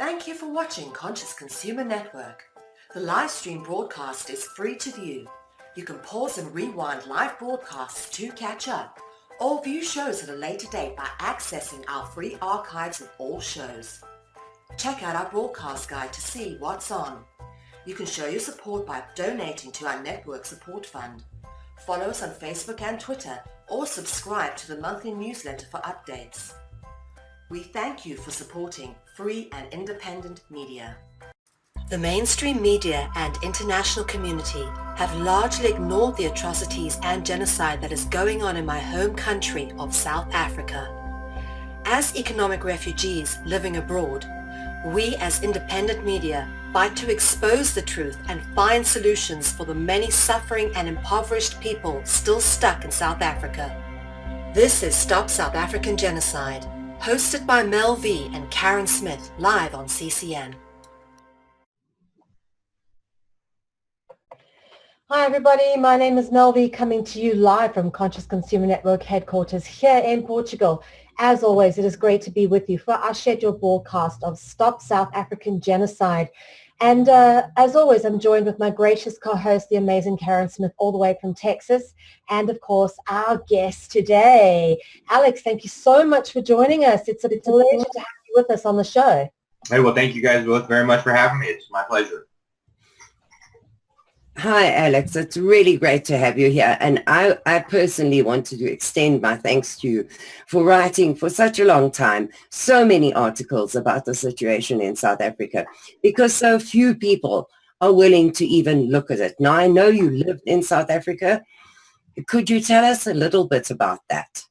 Thank you for watching Conscious Consumer Network. The live stream broadcast is free to view. You can pause and rewind live broadcasts to catch up, or view shows at a later date by accessing our free archives of all shows. Check out our broadcast guide to see what's on. You can show your support by donating to our network support fund. Follow us on Facebook and Twitter, or subscribe to the monthly newsletter for updates. We thank you for supporting free and independent media. The mainstream media and international community have largely ignored the atrocities and genocide that is going on in my home country of South Africa. As economic refugees living abroad, we as independent media fight to expose the truth and find solutions for the many suffering and impoverished people still stuck in South Africa. This is Stop South African Genocide, hosted by Mel V and Karen Smith, live on CCN. Hi everybody, my name is Mel V, coming to you live from Conscious Consumer Network headquarters here in Portugal. As always, it is great to be with you for our scheduled broadcast of Stop South African Genocide. And as always, I'm joined with my gracious co-host, the amazing Karen Smith, all the way from Texas. And of course, our guest today, Alex, thank you so much for joining us. It's a pleasure to have you with us on the show. Hey, well, thank you guys both very much for having me. It's my pleasure. Hi, Alex. It's really great to have you here. And I personally wanted to extend my thanks to you for writing for such a long time so many articles about the situation in South Africa, because so few people are willing to even look at it. Now, I know you lived in South Africa. Could you tell us a little bit about that?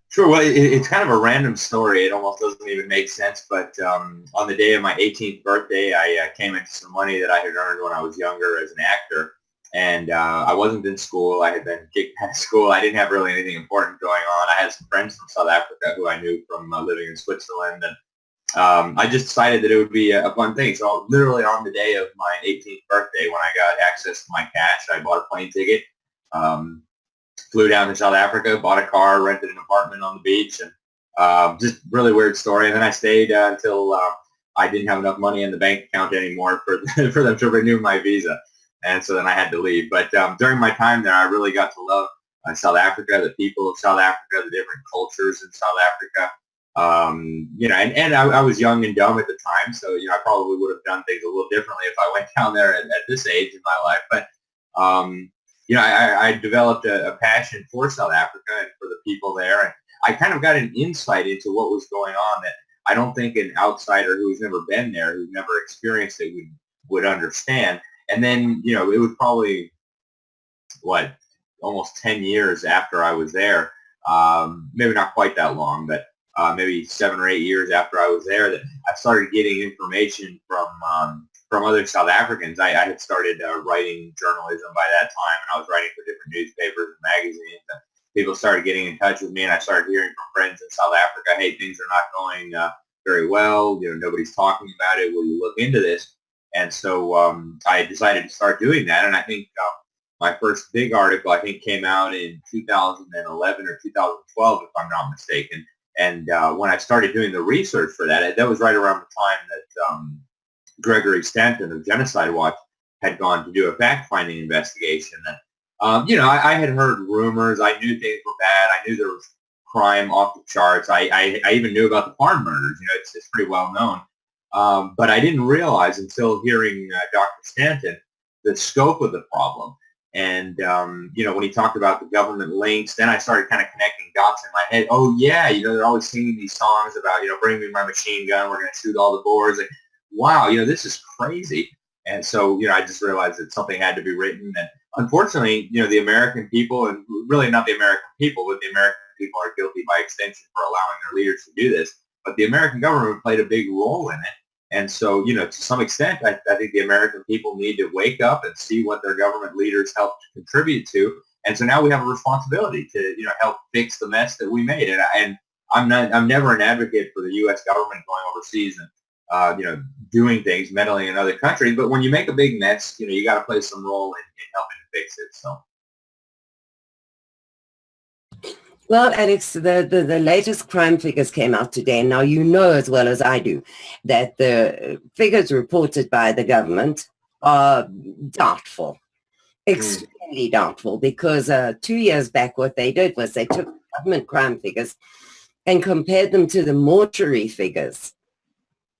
Sure. Well, it's kind of a random story. It almost doesn't even make sense. But on the day of my 18th birthday, I came into some money that I had earned when I was younger as an actor. And I wasn't in school. I had been kicked out of school. I didn't have really anything important going on. I had some friends from South Africa who I knew from living in Switzerland. And I just decided that it would be a fun thing. So literally on the day of my 18th birthday, when I got access to my cash, I bought a plane ticket. Flew down to South Africa, bought a car, rented an apartment on the beach, and just really weird story. And then I stayed until I didn't have enough money in the bank account anymore for for them to renew my visa, and so then I had to leave. But during my time there, I really got to love South Africa, the people of South Africa, the different cultures in South Africa. And I was young and dumb at the time, so I probably would have done things a little differently if I went down there at this age in my life. But I developed a passion for South Africa and for the people there, and I kind of got an insight into what was going on that I don't think an outsider who's never been there, who's never experienced it, would understand. And then, it was probably, almost 10 years after I was there, maybe not quite that long, but maybe 7 or 8 years after I was there, that I started getting information from other South Africans. I had started writing journalism by that time, and I was writing for different newspapers and magazines. And people started getting in touch with me, and I started hearing from friends in South Africa, hey, things are not going very well. Nobody's talking about it. Will you look into this? And so I decided to start doing that. And I think my first big article, came out in 2011 or 2012, if I'm not mistaken. And when I started doing the research for that was right around the time that Gregory Stanton of Genocide Watch had gone to do a fact-finding investigation. And, I had heard rumors. I knew things were bad. I knew there was crime off the charts. I even knew about the farm murders. It's pretty well known. But I didn't realize until hearing Dr. Stanton the scope of the problem. And, when he talked about the government links, then I started kind of connecting dots in my head. Oh, yeah, they're always singing these songs about, bring me my machine gun. We're going to shoot all the Boers. Like, wow, this is crazy. And so, I just realized that something had to be written. And unfortunately, the American people, and really not the American people, but the American people are guilty by extension for allowing their leaders to do this. But the American government played a big role in it. And so, to some extent, I think the American people need to wake up and see what their government leaders helped contribute to. And so now we have a responsibility to, help fix the mess that we made. And I'm never an advocate for the U.S. government going overseas and, doing things, meddling in other countries. But when you make a big mess, you got to play some role in helping to fix it. So. Well, Alex, the latest crime figures came out today. Now, you know as well as I do that the figures reported by the government are doubtful, extremely doubtful, because 2 years back what they did was they took government crime figures and compared them to the mortuary figures.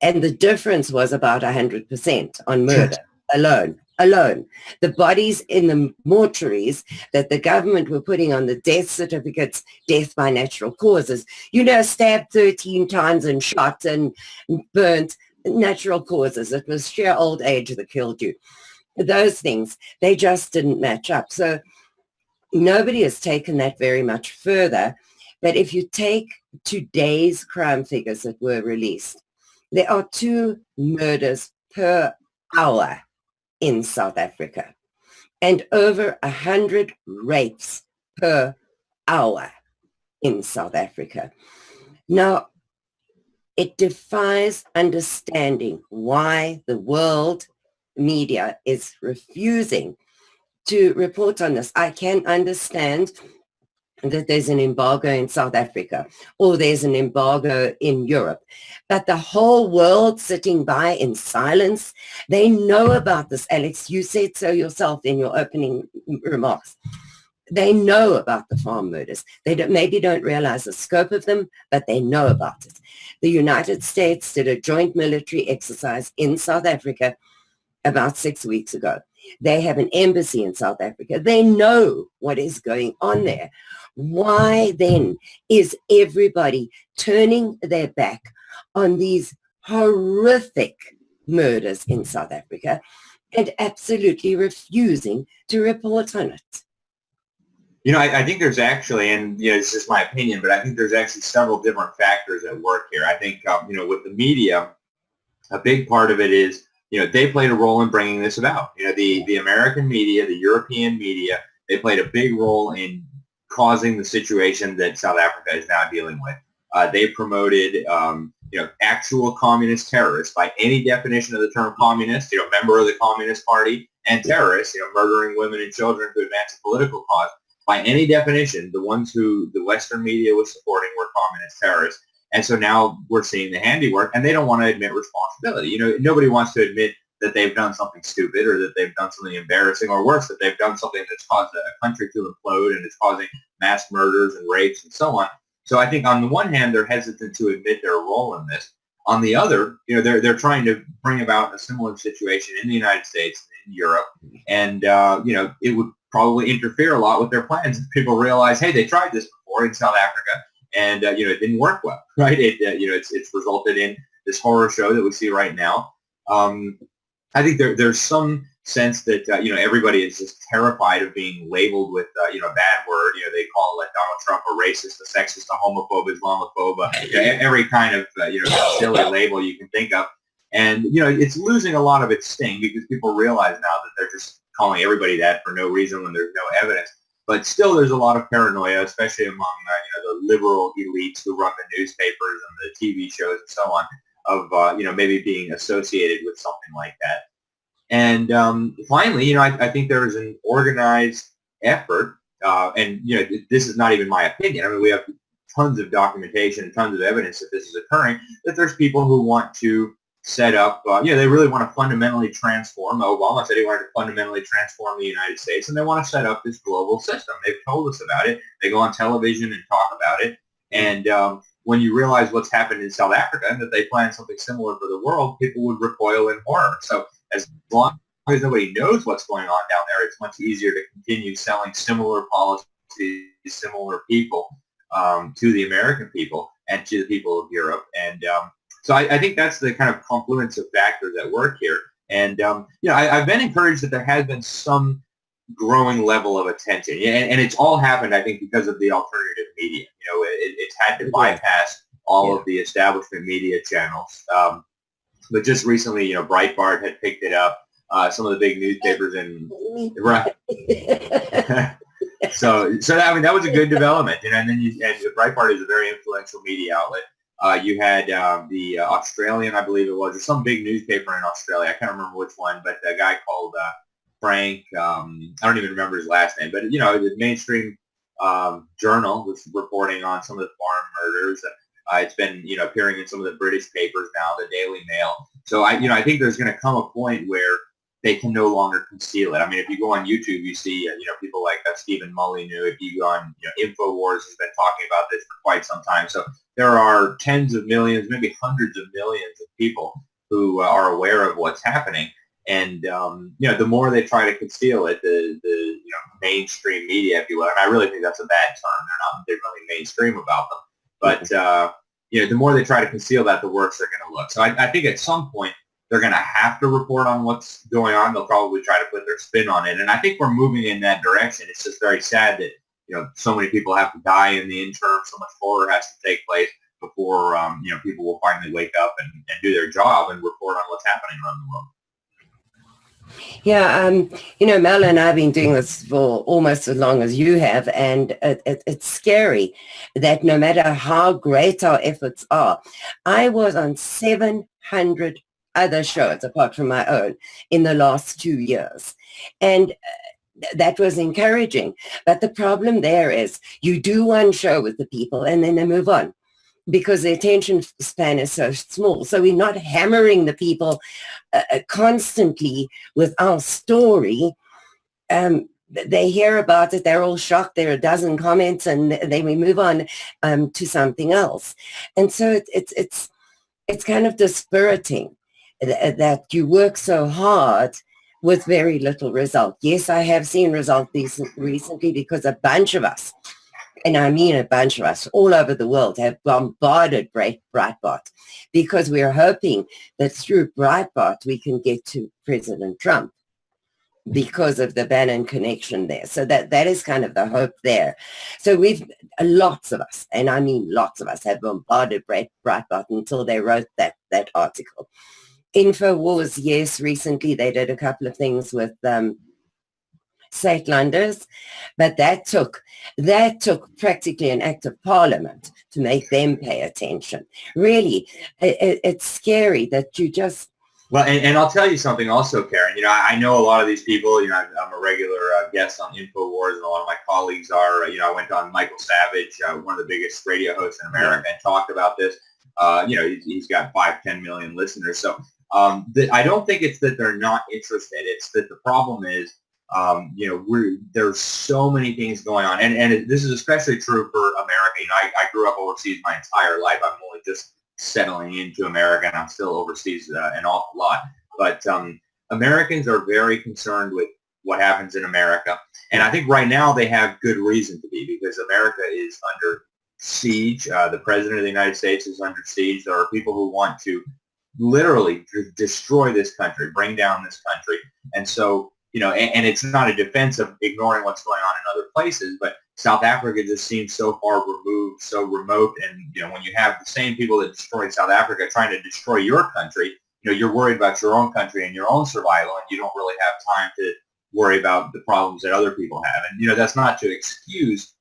And the difference was about 100% on murder alone. The bodies in the mortuaries that the government were putting on the death certificates, death by natural causes, stabbed 13 times and shot and burnt, natural causes. It was sheer old age that killed you. Those things, they just didn't match up. So nobody has taken that very much further. But if you take today's crime figures that were released, there are 2 murders per hour in South Africa and over 100 rapes per hour in South Africa. Now, it defies understanding why the world media is refusing to report on this. I can understand that there's an embargo in South Africa or there's an embargo in Europe, but the whole world sitting by in silence, they know about this. Alex, you said so yourself in your opening remarks. They know about the farm murders. They maybe don't realize the scope of them, but they know about it. The United States did a joint military exercise in South Africa about 6 weeks ago. They have an embassy in South Africa. They know what is going on there. Why then is everybody turning their back on these horrific murders in South Africa and absolutely refusing to report on it? I think there's actually, and it's just my opinion, but I think there's actually several different factors at work here. I think, with the media, a big part of it is, they played a role in bringing this about. The American media, the European media, they played a big role in causing the situation that South Africa is now dealing with. They promoted, actual communist terrorists by any definition of the term communist, member of the Communist Party, and terrorists, murdering women and children to advance a political cause. By any definition, the ones who the Western media was supporting were communist terrorists. And so now we're seeing the handiwork, and they don't want to admit responsibility. Nobody wants to admit that they've done something stupid or that they've done something embarrassing, or worse, that they've done something that's caused a country to implode and is causing mass murders and rapes and so on. So I think on the one hand, they're hesitant to admit their role in this. On the other, they're trying to bring about a similar situation in the United States and in Europe, and it would probably interfere a lot with their plans if people realize, hey, they tried this before in South Africa, and it didn't work well, right? It's resulted in this horror show that we see right now. I think there's some sense that everybody is just terrified of being labeled with a bad word. They call Donald Trump a racist, a sexist, a homophobe, Islamophobe, every kind of silly label you can think of. And it's losing a lot of its sting because people realize now that they're just calling everybody that for no reason when there's no evidence. But still, there's a lot of paranoia, especially among the liberal elites who run the newspapers and the TV shows and so on, of maybe being associated with something like that. And finally, I think there is an organized effort, and this is not even my opinion. I mean, we have tons of documentation, tons of evidence that this is occurring. That there's people who want to set up, they really want to fundamentally transform. Obama said he wanted to fundamentally transform the United States, and they want to set up this global system. They've told us about it. They go on television and talk about it. And when you realize what's happened in South Africa and that they plan something similar for the world, people would recoil in horror. So as long as nobody knows what's going on down there, it's much easier to continue selling similar policies, similar people to the American people and to the people of Europe. And so I think that's the kind of confluence of factors at work here. And, I've been encouraged that there has been some growing level of attention. And it's all happened, I think, because of the alternative media. It's had to bypass all of the establishment media channels. But just recently, Breitbart had picked it up. Some of the big newspapers right. So I mean, that was a good development. And then Breitbart is a very influential media outlet. You had the Australian, I believe it was, or some big newspaper in Australia. I can't remember which one, but a guy called Frank. I don't even remember his last name, but the mainstream Journal was reporting on some of the farm murders. It's been, appearing in some of the British papers now, the Daily Mail. So I think there's going to come a point where they can no longer conceal it. I mean, if you go on YouTube, you see, people like Stephen Molyneux. If you go on, InfoWars has been talking about this for quite some time. So there are tens of millions, maybe hundreds of millions of people who are aware of what's happening. And, the more they try to conceal it, the mainstream media, if you will, and I really think that's a bad term. They're really mainstream about them. But, the more they try to conceal that, the worse they're going to look. So I think at some point they're going to have to report on what's going on. They'll probably try to put their spin on it. And I think we're moving in that direction. It's just very sad that, so many people have to die in the interim. So much horror has to take place before, people will finally wake up and do their job and report on what's happening around the world. Yeah, Mel and I have been doing this for almost as long as you have, and it's scary that no matter how great our efforts are, I was on 700 other shows apart from my own in the last 2 years. And that was encouraging. But the problem there is you do one show with the people and then they move on, because the attention span is so small. So we're not hammering the people constantly with our story. They hear about it, they're all shocked, there are a dozen comments, and then we move on to something else. And so it's kind of dispiriting that you work so hard with very little result. Yes, I have seen results recently because a bunch of us, and I mean a bunch of us all over the world, have bombarded Breitbart because we're hoping that through Breitbart we can get to President Trump because of the Bannon connection there. So that is kind of the hope there. So lots of us, and I mean lots of us, have bombarded Breitbart until they wrote that article. InfoWars, yes, recently they did a couple of things with Statelanders, but that took practically an act of parliament to make them pay attention. Really, it's scary that you just... Well, and I'll tell you something also, Karen. I know a lot of these people. I'm a regular guest on InfoWars, and a lot of my colleagues are. I went on Michael Savage, one of the biggest radio hosts in America, and talked about this. He's got 5-10 million listeners. So I don't think it's that they're not interested. It's that the problem is, there's so many things going on, and this is especially true for America. I grew up overseas my entire life. I'm only just settling into America, and I'm still overseas an awful lot. But Americans are very concerned with what happens in America, and I think right now they have good reason to be, because America is under siege. The President of the United States is under siege. There are people who want to literally destroy this country, bring down this country, and so. And it's not a defense of ignoring what's going on in other places, but South Africa just seems so far removed, so remote. And, when you have the same people that destroyed South Africa trying to destroy your country, you're worried about your own country and your own survival, and you don't really have time to worry about the problems that other people have. And, that's not to excuse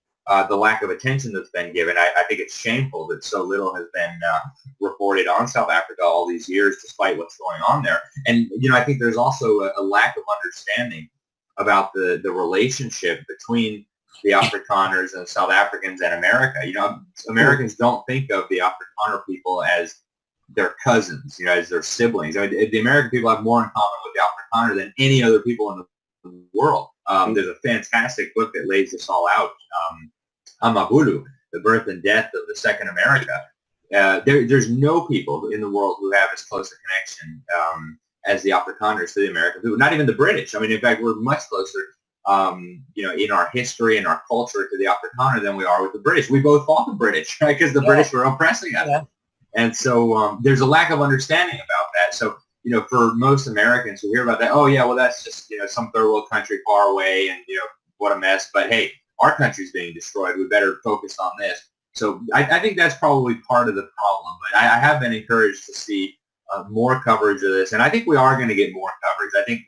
the lack of attention that's been given. I think it's shameful that so little has been reported on South Africa all these years, despite what's going on there. And, I think there's also a lack of understanding about the relationship between the Afrikaners and South Africans and America. Americans don't think of the Afrikaner people as their cousins, as their siblings. The American people have more in common with the Afrikaner than any other people in the world. There's a fantastic book that lays this all out, Amabulu, The Birth and Death of the Second America. There's no people in the world who have as close a connection as the Afrikaners to the American people, not even the British. In fact, we're much closer, in our history and our culture to the Afrikaner than we are with the British. We both fought the British, right? Because the British were oppressing us. Yeah. And so there's a lack of understanding about that. So, for most Americans who hear about that, oh, yeah, well, that's just, some third world country far away and, what a mess. But, hey, our country's being destroyed. We better focus on this. So I think that's probably part of the problem. But I have been encouraged to see more coverage of this. And I think we are going to get more coverage. I think,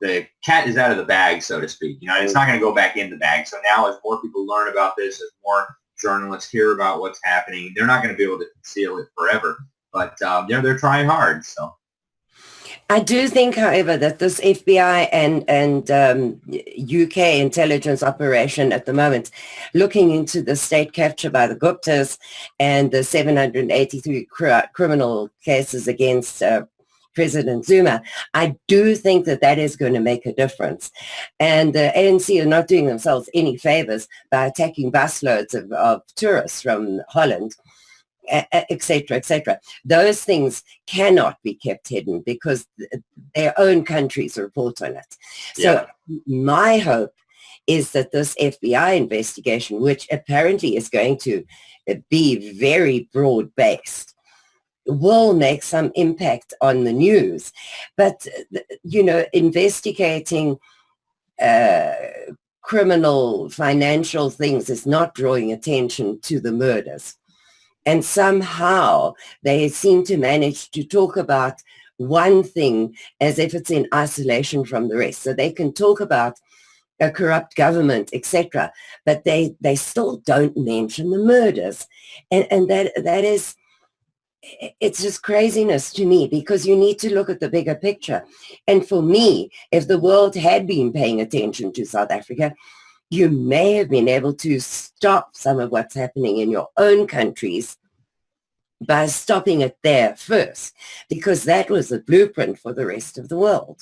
the cat is out of the bag, so to speak. It's not going to go back in the bag. So now as more people learn about this, as more journalists hear about what's happening, they're not going to be able to conceal it forever. But, they're trying hard. So. I do think, however, that this FBI and UK intelligence operation at the moment, looking into the state capture by the Guptas and the 783 criminal cases against President Zuma, I do think that that is going to make a difference. And the ANC are not doing themselves any favors by attacking busloads of tourists from Holland, etc., etc. Those things cannot be kept hidden because their own countries report on it. So my hope is that this FBI investigation, which apparently is going to be very broad-based, will make some impact on the news. But, you know, investigating criminal financial things is not drawing attention to the murders. And somehow they seem to manage to talk about one thing as if it's in isolation from the rest. So they can talk about a corrupt government, etc., but they still don't mention the murders. And that is, it's just craziness to me, because you need to look at the bigger picture. And for me, if the world had been paying attention to South Africa, you may have been able to stop some of what's happening in your own countries by stopping it there first, because that was the blueprint for the rest of the world.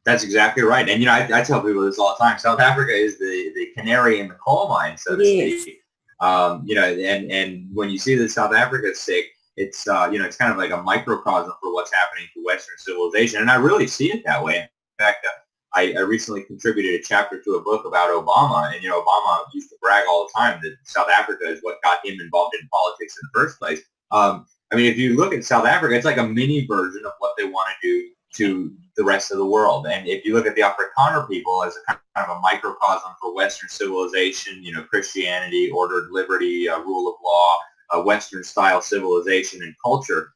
That's exactly right. And, you know, I tell people this all the time. South Africa is the canary in the coal mine, so to speak. You know, and when you see that South Africa is sick, it's, you know, it's kind of like a microcosm for what's happening to Western civilization. And I really see it that way. In fact, I recently contributed a chapter to a book about Obama, and, you know, Obama used to brag all the time that South Africa is what got him involved in politics in the first place. I mean, if you look at South Africa, it's like a mini version of what they want to do to the rest of the world. And if you look at the Afrikaner people as a kind of a microcosm for Western civilization, you know, Christianity, ordered liberty, rule of law, Western-style civilization and culture,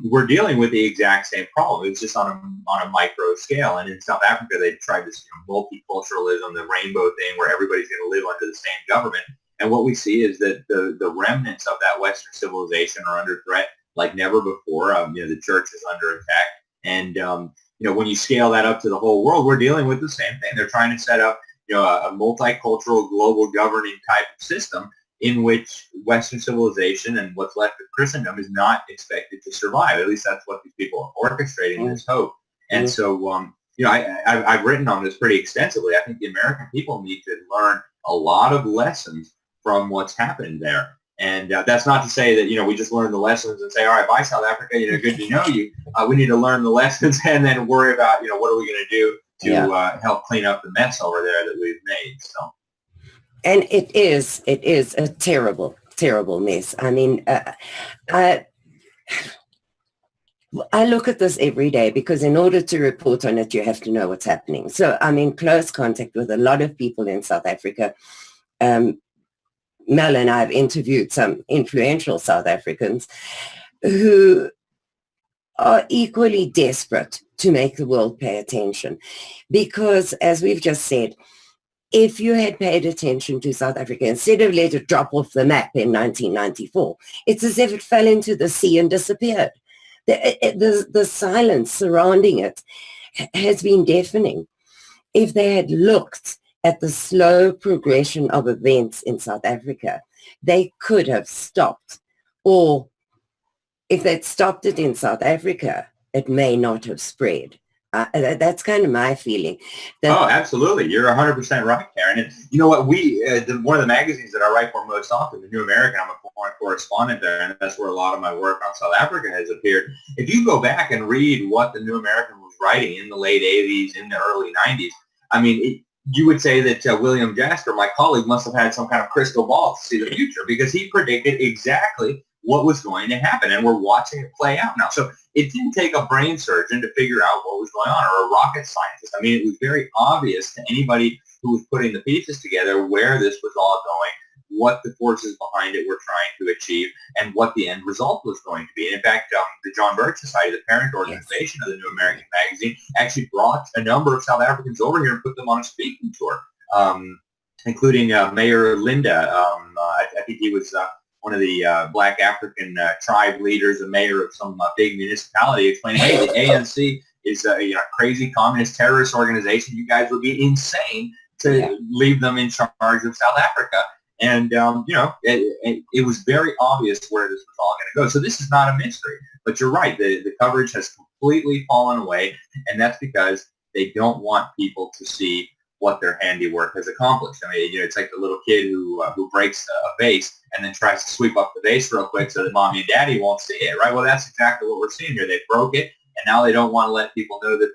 we're dealing with the exact same problem. It's just on a micro scale. And in South Africa, they tried this, you know, multiculturalism, the rainbow thing, where everybody's going to live under the same government. And what we see is that the remnants of that Western civilization are under threat like never before. You know, the church is under attack. And, you know, when you scale that up to the whole world, we're dealing with the same thing. They're trying to set up, you know, a multicultural global governing type of system in which Western civilization and what's left of Christendom is not expected to survive. At least that's what these people are orchestrating, this hope. And so, you know, I've written on this pretty extensively. I think the American people need to learn a lot of lessons from what's happened there. And that's not to say that, you know, we just learn the lessons and say, all right, bye, South Africa, you know, good to know you. We need to learn the lessons and then worry about, you know, what are we going to do to help clean up the mess over there that we've made. So. And it is a terrible, terrible mess. I mean, I look at this every day because in order to report on it, you have to know what's happening. So I'm in close contact with a lot of people in South Africa. Mel and I have interviewed some influential South Africans who are equally desperate to make the world pay attention. Because, as we've just said, if you had paid attention to South Africa, instead of let it drop off the map in 1994, it's as if it fell into the sea and disappeared. The silence surrounding it has been deafening. If they had looked at the slow progression of events in South Africa, they could have stopped. Or if they'd stopped it in South Africa, it may not have spread. That's kind of my feeling. Oh, absolutely. You're 100% right, Karen. And you know what? One of the magazines that I write for most often, the New American, I'm a foreign correspondent there, and that's where a lot of my work on South Africa has appeared. If you go back and read what the New American was writing in the late 80s, in the early 90s, I mean, you would say that William Jasper, my colleague, must have had some kind of crystal ball to see the future, because he predicted exactly what was going to happen, and we're watching it play out now. So it didn't take a brain surgeon to figure out what was going on, or a rocket scientist. I mean, it was very obvious to anybody who was putting the pieces together where this was all going, what the forces behind it were trying to achieve, and what the end result was going to be. And in fact, the John Birch Society, the parent organization of the New American magazine, actually brought a number of South Africans over here and put them on a speaking tour, including Mayor Linda. I think he was one of the black African tribe leaders, a mayor of some big municipality, explaining, hey, the ANC is a crazy communist terrorist organization. You guys would be insane to leave them in charge of South Africa. And, it was very obvious where this was all going to go. So this is not a mystery. But you're right. The coverage has completely fallen away. And that's because they don't want people to see what their handiwork has accomplished. I mean, it's like the little kid who breaks a vase and then tries to sweep up the vase real quick so that mommy and daddy won't see it, right? Well, that's exactly what we're seeing here. They broke it, and now they don't want to let people know that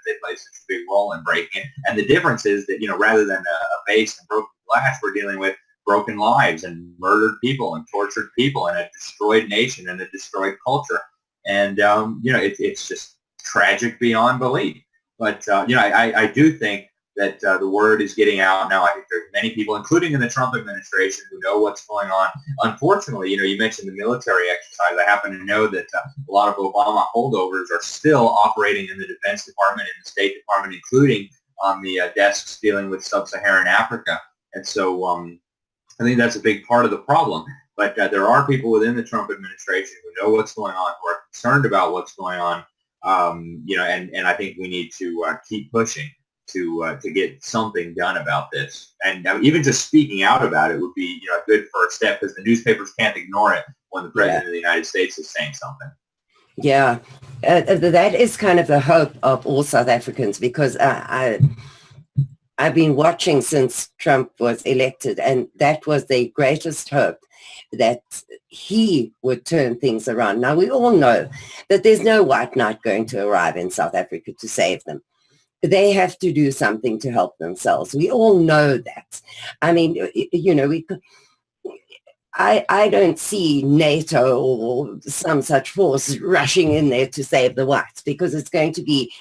they played such a big role in breaking it. And the difference is that, rather than a vase and broken glass, we're dealing with broken lives and murdered people and tortured people and a destroyed nation and a destroyed culture. And, it's just tragic beyond belief. But, I do think that the word is getting out now. I think there's many people, including in the Trump administration, who know what's going on. Unfortunately, you mentioned the military exercise. I happen to know that a lot of Obama holdovers are still operating in the Defense Department and the State Department, including on the desks dealing with sub-Saharan Africa. And so I think that's a big part of the problem. But there are people within the Trump administration who know what's going on, who are concerned about what's going on, and I think we need to keep pushing to get something done about this. And even just speaking out about it would be a good first step, because the newspapers can't ignore it when the President of the United States is saying something. Yeah, that is kind of the hope of all South Africans, because I've been watching since Trump was elected, and that was the greatest hope, that he would turn things around. Now, we all know that there's no white knight going to arrive in South Africa to save them. They have to do something to help themselves. We all know that. I mean, I don't see NATO or some such force rushing in there to save the whites, because it's going to be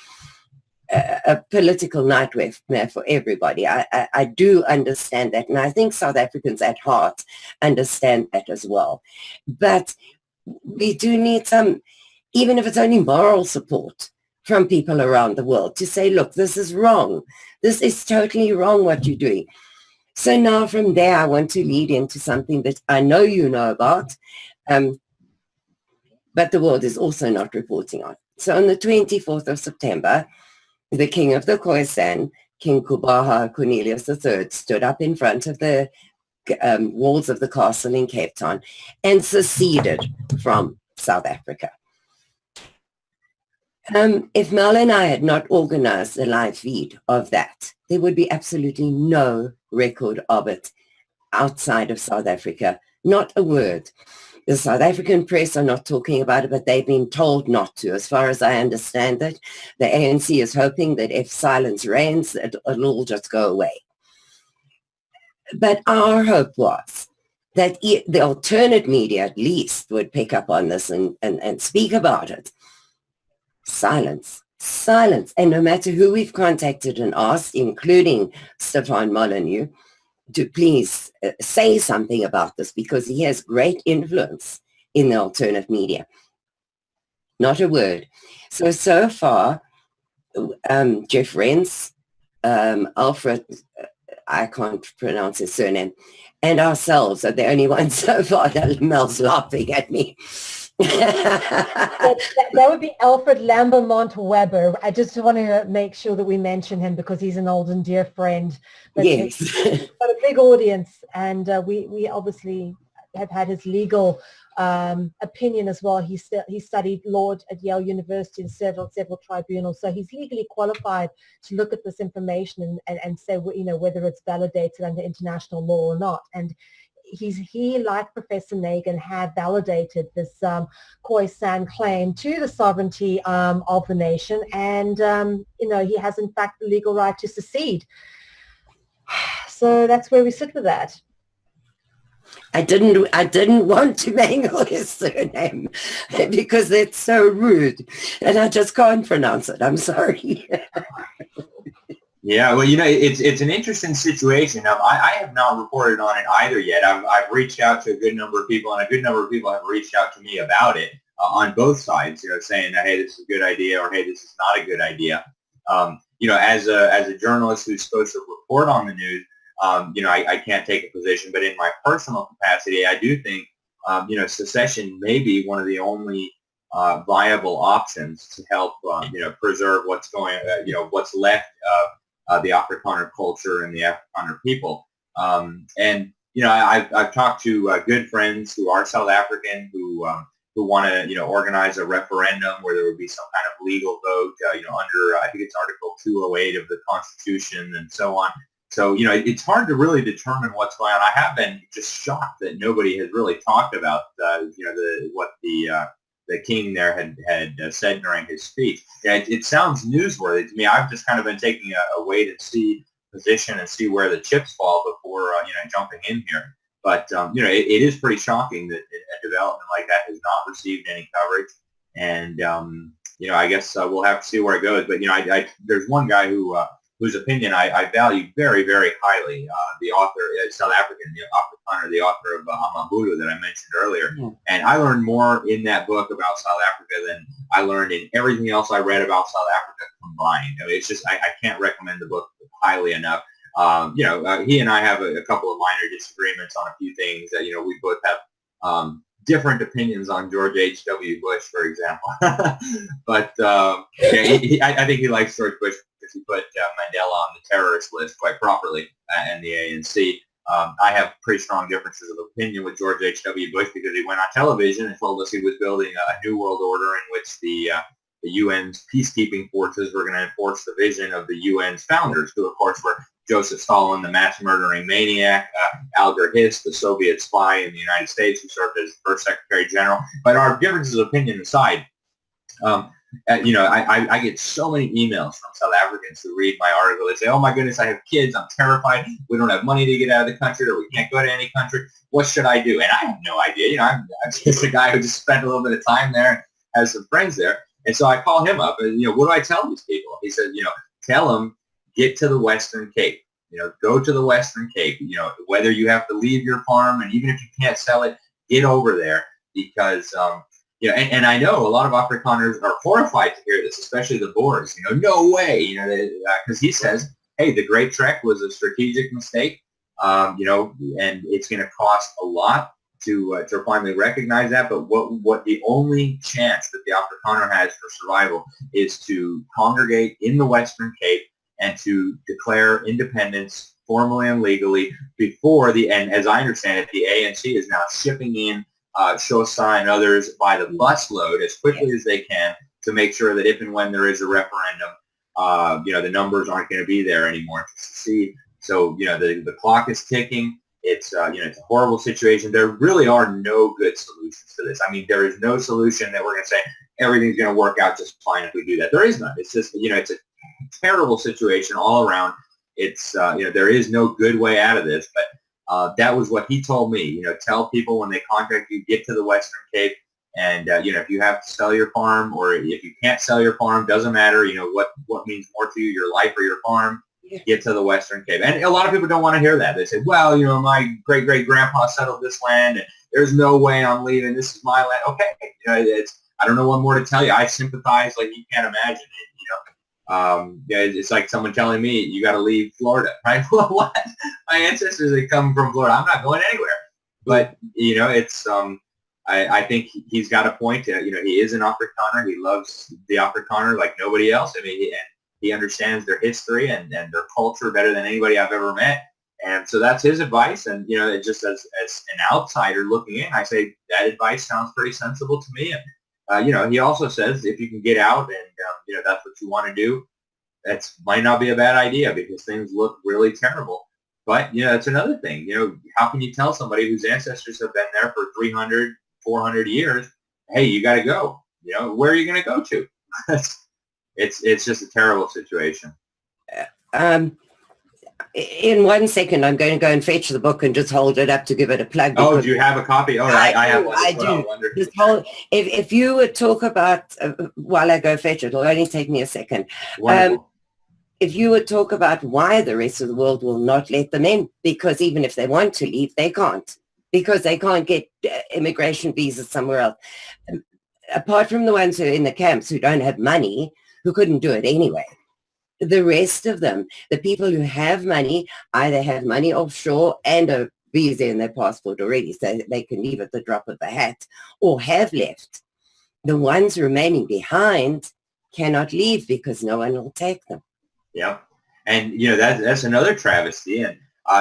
a political nightmare for everybody. I do understand that, and I think South Africans at heart understand that as well. But we do need some, even if it's only moral support from people around the world, to say, look, this is wrong. This is totally wrong what you're doing. So now from there, I want to lead into something that I know you know about, but the world is also not reporting on. So on the 24th of September, the king of the Khoisan, King Kubaha Cornelius III, stood up in front of the walls of the castle in Cape Town and seceded from South Africa. If Mel and I had not organized a live feed of that, there would be absolutely no record of it outside of South Africa. Not a word. The South African press are not talking about it, but they've been told not to. As far as I understand it, the ANC is hoping that if silence reigns, it'll all just go away. But our hope was that the alternate media at least would pick up on this and speak about it. Silence. And no matter who we've contacted and asked, including Stefan Molyneux, to please say something about this, because he has great influence in the alternative media. Not a word. So far, Jeff Renz, Alfred, I can't pronounce his surname, and ourselves are the only ones so far that Mel's laughing at me. that would be Alfred Lambermont Weber. I just want to make sure that we mention him, because he's an old and dear friend. But yes. He's got a big audience, and we obviously have had his legal opinion as well. He studied law at Yale University in several tribunals, so he's legally qualified to look at this information and say, whether it's validated under international law or not. And he, like Professor Nagin, have validated this Khoisan claim to the sovereignty of the nation, and he has in fact the legal right to secede. So that's where we sit with that. I didn't want to mangle his surname because it's so rude, and I just can't pronounce it. I'm sorry. Yeah, well, it's an interesting situation. Now, I have not reported on it either yet. I've reached out to a good number of people, and a good number of people have reached out to me about it on both sides, saying, hey, this is a good idea, or hey, this is not a good idea. As a journalist who's supposed to report on the news, I can't take a position, but in my personal capacity, I do think secession may be one of the only viable options to help, preserve what's what's left of the Afrikaner culture and the Afrikaner people. I've talked to good friends who are South African who want to, organize a referendum where there would be some kind of legal vote, under, I think it's Article 208 of the Constitution and so on. So, it's hard to really determine what's going on. I have been just shocked that nobody has really talked about, what the king there had said during his speech. Yeah, it sounds newsworthy to me. I've just kind of been taking a wait and see position and see where the chips fall before, jumping in here. But, it is pretty shocking that a development like that has not received any coverage. And, I guess we'll have to see where it goes. But, there's one guy whose opinion I value very, very highly, the author, South African, Afrikaner, the author of Amambulu that I mentioned earlier. Yeah. And I learned more in that book about South Africa than I learned in everything else I read about South Africa combined. I mean, it's just, I can't recommend the book highly enough. He and I have a couple of minor disagreements on a few things. We both have different opinions on George H.W. Bush, for example. But I think he likes George Bush because he put Mandela on the terrorist list quite properly, and the ANC. I have pretty strong differences of opinion with George H.W. Bush because he went on television and told us he was building a new world order in which the UN's peacekeeping forces were going to enforce the vision of the UN's founders, who, of course, were Joseph Stalin, the mass-murdering maniac, Alger Hiss, the Soviet spy in the United States, who served as first Secretary General. But our differences of opinion aside, I get so many emails from South Africans who read my article. They say, oh, my goodness, I have kids. I'm terrified. We don't have money to get out of the country, or we can't go to any country. What should I do? And I have no idea. I'm just a guy who just spent a little bit of time there and has some friends there. And so I call him up and, what do I tell these people? He said, tell them, get to the Western Cape, go to the Western Cape, whether you have to leave your farm and even if you can't sell it, get over there because, and I know a lot of Afrikaners are horrified to hear this, especially the Boers, no way, because he says, hey, the Great Trek was a strategic mistake, and it's going to cost a lot to finally recognize that. But what the only chance that the Afrikaner has for survival is to congregate in the Western Cape and to declare independence formally and legally before and as I understand it, the ANC is now shipping in Xhosa and others by the busload as quickly as they can to make sure that if and when there is a referendum, the numbers aren't going to be there anymore to secede. So, the clock is ticking. It's, it's a horrible situation. There really are no good solutions to this. I mean, there is no solution that we're going to say everything's going to work out just fine if we do that. There is none. It's just, it's a terrible situation all around. It's, there is no good way out of this, but that was what he told me. Tell people when they contact you, get to the Western Cape, and, if you have to sell your farm or if you can't sell your farm, doesn't matter, what means more to you, your life or your farm, get to the Western Cape. And a lot of people don't want to hear that. They say, well, my great-great-grandpa settled this land, and there's no way I'm leaving. This is my land. Okay, I don't know what more to tell you. I sympathize like you can't imagine it. It's like someone telling me you got to leave Florida, right? Well, what? My ancestors had come from Florida. I'm not going anywhere. But it's I think he's got a point. He is an Afrikaner. He loves the Afrikaner like nobody else. I mean, he understands their history and their culture better than anybody I've ever met. And so that's his advice. And it just as an outsider looking in, I say that advice sounds pretty sensible to me. And he also says if you can get out and, that's what you want to do, that might not be a bad idea because things look really terrible. But, that's another thing. How can you tell somebody whose ancestors have been there for 300, 400 years, hey, you got to go. Where are you going to go to? It's just a terrible situation. In 1 second, I'm going to go and fetch the book and just hold it up to give it a plug. Oh, do you have a copy? Oh, I have one. I do. If you would talk about, while I go fetch it, it'll only take me a second. If you would talk about why the rest of the world will not let them in, because even if they want to leave, they can't, because they can't get immigration visas somewhere else. Apart from the ones who are in the camps who don't have money, who couldn't do it anyway. The rest of them, the people who have money, either have money offshore and are visa in their passport already, so they can leave at the drop of the hat, or have left. The ones remaining behind cannot leave because no one will take them. Yeah. And, that's another travesty. And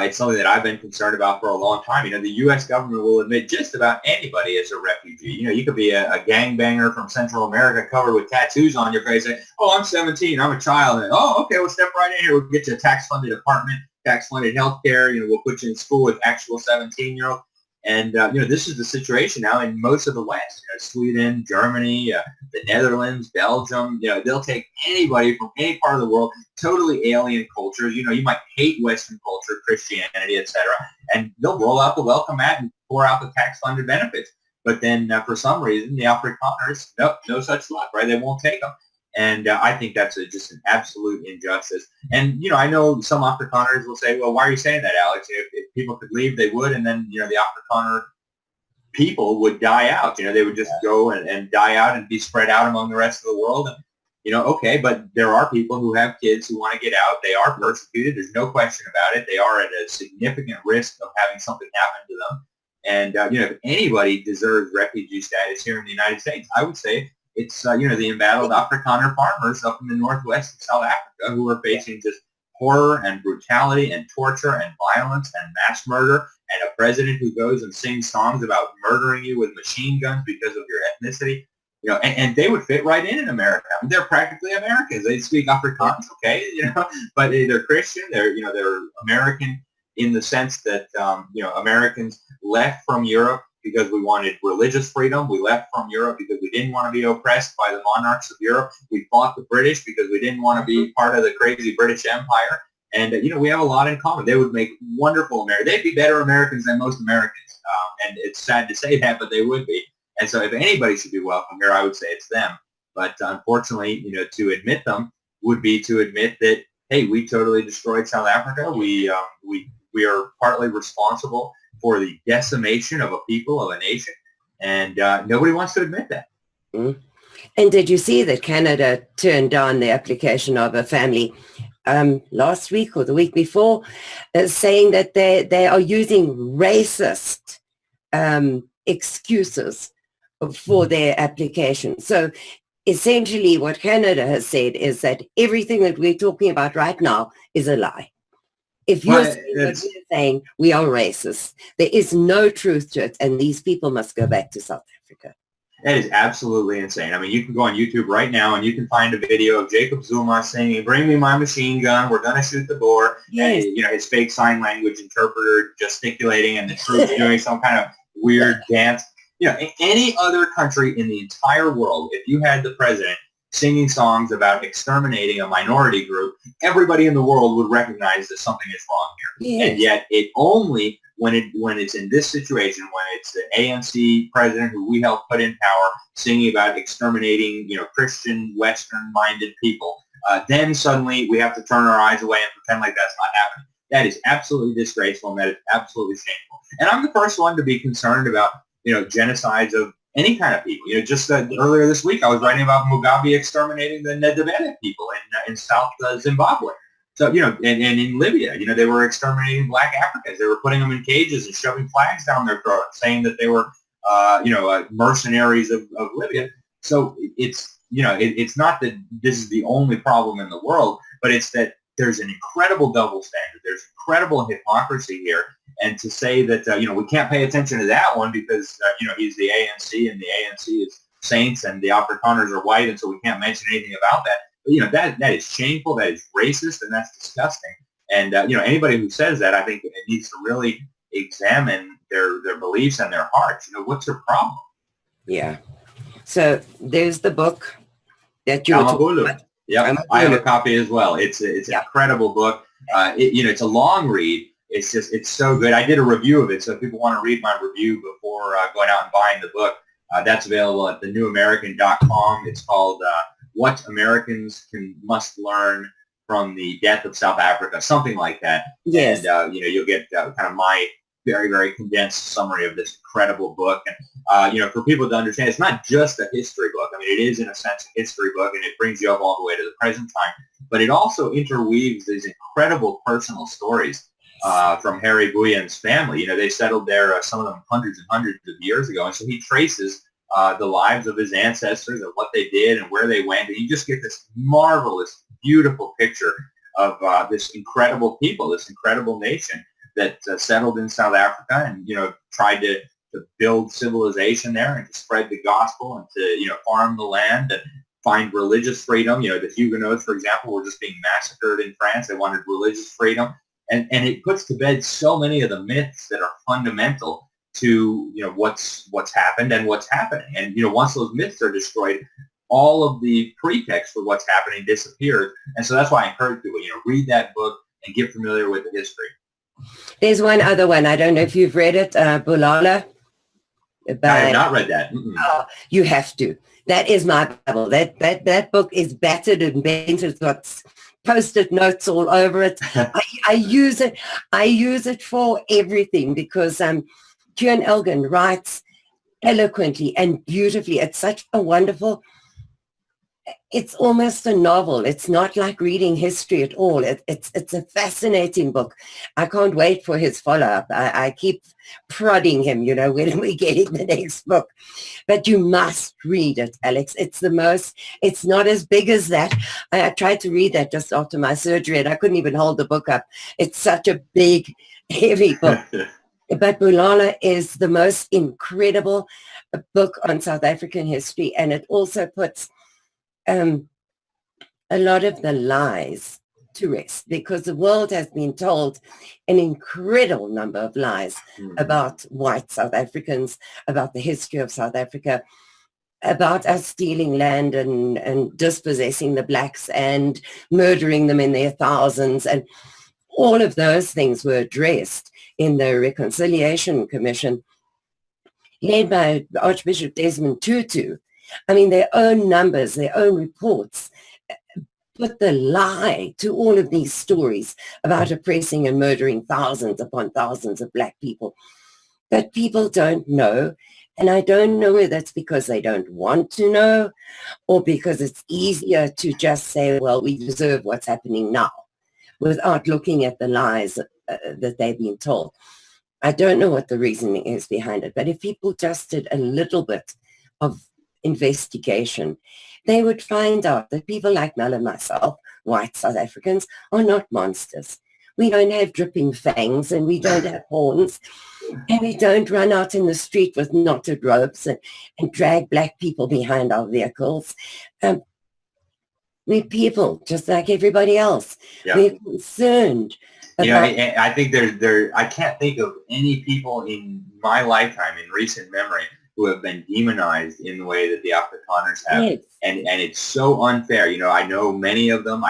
it's something that I've been concerned about for a long time. The U.S. government will admit just about anybody as a refugee. You could be a gangbanger from Central America covered with tattoos on your face. Say, oh, I'm 17. I'm a child. And, oh, okay, we'll step right in here. We'll get you a tax-funded apartment, tax-funded health care. We'll put you in school with actual 17-year-olds. And, this is the situation now in most of the West. Sweden, Germany, the Netherlands, Belgium. They'll take anybody from any part of the world, totally alien cultures. You might hate Western culture, Christianity, etc. And they'll roll out the welcome mat and pour out the tax-funded benefits. But then for some reason, the Afrikaners, nope, no such luck, right? They won't take them. And I think that's just an absolute injustice. And, I know some Afrikaners will say, well, why are you saying that, Alex? If people could leave, they would. And then, the Afrikaner people would die out. They would just go and die out and be spread out among the rest of the world. And, okay, but there are people who have kids who want to get out. They are persecuted. There's no question about it. They are at a significant risk of having something happen to them. And, if anybody deserves refugee status here in the United States, I would say it's, the embattled Afrikaner farmers up in the northwest of South Africa who are facing just horror and brutality and torture and violence and mass murder, and a president who goes and sings songs about murdering you with machine guns because of your ethnicity. And they would fit right in America. I mean, they're practically Americans. They speak Afrikaans, okay, but they're Christian. They're American in the sense that, Americans left from Europe because we wanted religious freedom. We left from Europe because we didn't want to be oppressed by the monarchs of Europe. We fought the British because we didn't want to be part of the crazy British Empire. And, we have a lot in common. They would make wonderful Americans. They'd be better Americans than most Americans. And it's sad to say that, but they would be. And so if anybody should be welcome here, I would say it's them. But unfortunately, to admit them would be to admit that, hey, we totally destroyed South Africa. We are partly responsible for the decimation of a people, of a nation, and nobody wants to admit that. Mm. And did you see that Canada turned down the application of a family last week or the week before, saying that they are using racist excuses for their application? So essentially what Canada has said is that everything that we're talking about right now is a lie. If you're saying we are racist, there is no truth to it, and these people must go back to South Africa. That is absolutely insane. I mean, you can go on YouTube right now and you can find a video of Jacob Zuma singing, "Bring me my machine gun, we're going to shoot the Boer." Yes. And, his fake sign language interpreter gesticulating and the troops doing some kind of weird dance. Any other country in the entire world, if you had the president singing songs about exterminating a minority group, everybody in the world would recognize that something is wrong here. Yes. And yet it only, when it's in this situation, when it's the ANC president who we helped put in power singing about exterminating, Christian, Western-minded people, then suddenly we have to turn our eyes away and pretend like that's not happening. That is absolutely disgraceful, and that is absolutely shameful. And I'm the first one to be concerned about, genocides of any kind of people. Just earlier this week, I was writing about Mugabe exterminating the Ndebele people in South Zimbabwe. So, and in Libya, they were exterminating black Africans. They were putting them in cages and shoving flags down their throat, saying that they were, mercenaries of Libya. So it's not that this is the only problem in the world, but it's that there's an incredible double standard. There's incredible hypocrisy here. And to say that, we can't pay attention to that one because, he's the ANC and the ANC is saints and the Afrikaners are white, and so we can't mention anything about that. But, that is shameful, that is racist, and that's disgusting. And, anybody who says that, I think it needs to really examine their beliefs and their hearts. What's their problem? Yeah. So there's the book that you're talking about. Yeah, I have a copy as well. It's an incredible book. It's a long read. It's so good. I did a review of it, so if people want to read my review before going out and buying the book, that's available at thenewamerican.com. It's called What Americans Must Learn from the Death of South Africa, something like that. Yes. And, you'll get kind of my very, very condensed summary of this incredible book. And, for people to understand, it's not just a history book. I mean, it is, in a sense, a history book, and it brings you up all the way to the present time. But it also interweaves these incredible personal stories from Harry Bouyen's family. You know, they settled there, some of them hundreds and hundreds of years ago. And so he traces the lives of his ancestors and what they did and where they went. And you just get this marvelous, beautiful picture of this incredible people, this incredible nation that settled in South Africa and, you know, tried to build civilization there and to spread the gospel and to, you know, farm the land and find religious freedom. You know, the Huguenots, for example, were just being massacred in France. They wanted religious freedom. And it puts to bed so many of the myths that are fundamental to, you know, what's happened and what's happening. And, you know, once those myths are destroyed, all of the pretext for what's happening disappears. And so that's why I encourage people, you know, read that book and get familiar with the history. There's one other one. I don't know if you've read it, Bulala. I have not read that. Oh, you have to. That is my Bible. That book is battered and bent. It's got Post-it notes all over it. I use it. I use it for everything because Kieran Elgin writes eloquently and beautifully. It's such a wonderful. It's almost a novel. It's not like reading history at all. It's a fascinating book. I can't wait for his follow-up. I keep prodding him, you know, when we're getting the next book. But you must read it, Alex. It's not as big as that. I tried to read that just after my surgery and I couldn't even hold the book up. It's such a big, heavy book. But Bulala is the most incredible book on South African history, and it also puts a lot of the lies to rest, because the world has been told an incredible number of lies about white South Africans, about the history of South Africa, about us stealing land and dispossessing the blacks and murdering them in their thousands. And all of those things were addressed in the Reconciliation Commission led by Archbishop Desmond Tutu. I mean, their own numbers, their own reports put the lie to all of these stories about oppressing and murdering thousands upon thousands of black people. But people don't know. And I don't know whether it's because they don't want to know or because it's easier to just say, well, we deserve what's happening now without looking at the lies that they've been told. I don't know what the reasoning is behind it. But if people just did a little bit of investigation, they would find out that people like Mel and myself, white South Africans, are not monsters. We don't have dripping fangs and we don't have horns and we don't run out in the street with knotted ropes and drag black people behind our vehicles. We're people just like everybody else. Yeah. We're concerned. You know, I think I can't think of any people in my lifetime, in recent memory, who have been demonized in the way that the Afrikaners have. Yes. And it's so unfair. You know, I know many of them.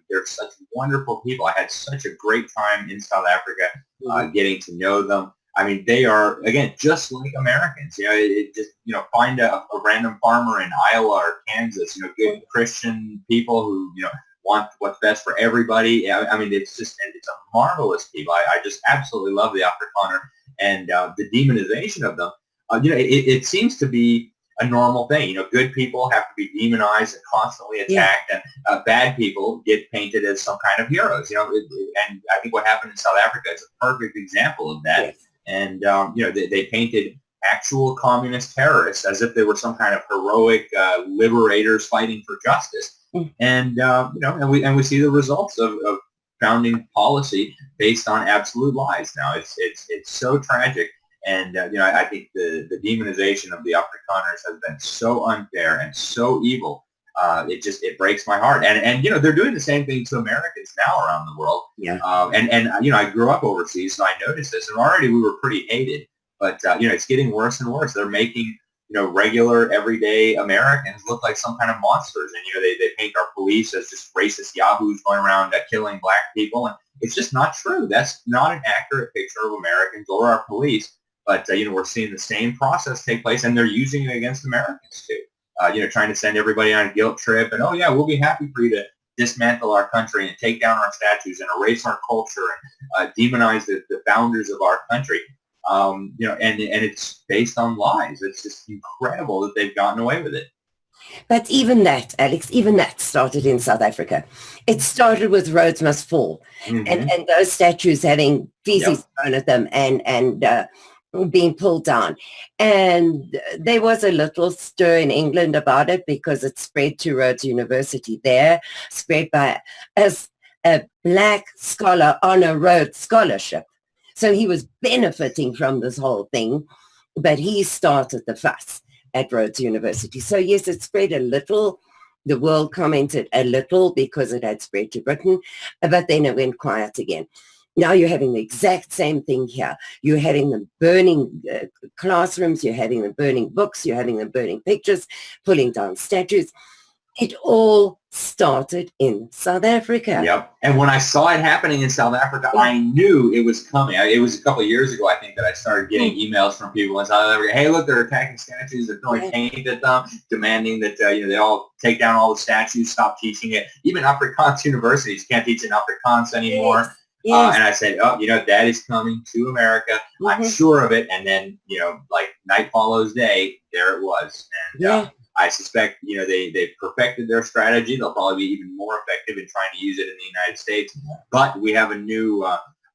They're such wonderful people. I had such a great time in South Africa getting to know them. I mean, they are, again, just like Americans. You know, find a random farmer in Iowa or Kansas, you know, good Christian people who, you know, want what's best for everybody. I mean, it's a marvelous people. I just absolutely love the Afrikaner and the demonization of them. You know, it seems to be a normal thing. You know, good people have to be demonized and constantly attacked, and bad people get painted as some kind of heroes. You know, and I think what happened in South Africa is a perfect example of that. Yes. And you know, they painted actual communist terrorists as if they were some kind of heroic liberators fighting for justice. And you know, and we see the results of founding policy based on absolute lies. Now it's so tragic. And, you know, I think the demonization of the Afrikaners has been so unfair and so evil. It breaks my heart. And, you know, they're doing the same thing to Americans now around the world. Yeah. And you know, I grew up overseas, so I noticed this. And already we were pretty hated. But, you know, it's getting worse and worse. They're making, you know, regular, everyday Americans look like some kind of monsters. And, you know, they paint our police as just racist yahoos going around killing black people. And it's just not true. That's not an accurate picture of Americans or our police. But, you know, we're seeing the same process take place, and they're using it against Americans, too. You know, trying to send everybody on a guilt trip, and, oh, yeah, we'll be happy for you to dismantle our country and take down our statues and erase our culture and demonize the founders of our country. You know, and it's based on lies. It's just incredible that they've gotten away with it. But even that, Alex, even that started in South Africa. It started with Rhodes Must Fall, and those statues having feces thrown at them and being pulled down. And there was a little stir in England about it because it spread to Rhodes University there, spread by as a black scholar on a Rhodes Scholarship. So he was benefiting from this whole thing, but he started the fuss at Rhodes University. So yes, it spread a little. The world commented a little because it had spread to Britain, but then it went quiet again. Now you're having the exact same thing here. You're having them burning classrooms, you're having them burning books, you're having them burning pictures, pulling down statues. It all started in South Africa. Yep. And when I saw it happening in South Africa, I knew it was coming. It was a couple of years ago, I think, that I started getting emails from people in South Africa. Hey, look, they're attacking statues. They're throwing paint at them, demanding that they all take down all the statues, stop teaching it. Even Afrikaans universities can't teach in Afrikaans anymore. Yes. And I said, that is coming to America. I'm sure of it. And then, like night follows day, there it was. And I suspect, they've perfected their strategy. They'll probably be even more effective in trying to use it in the United States. But we have a new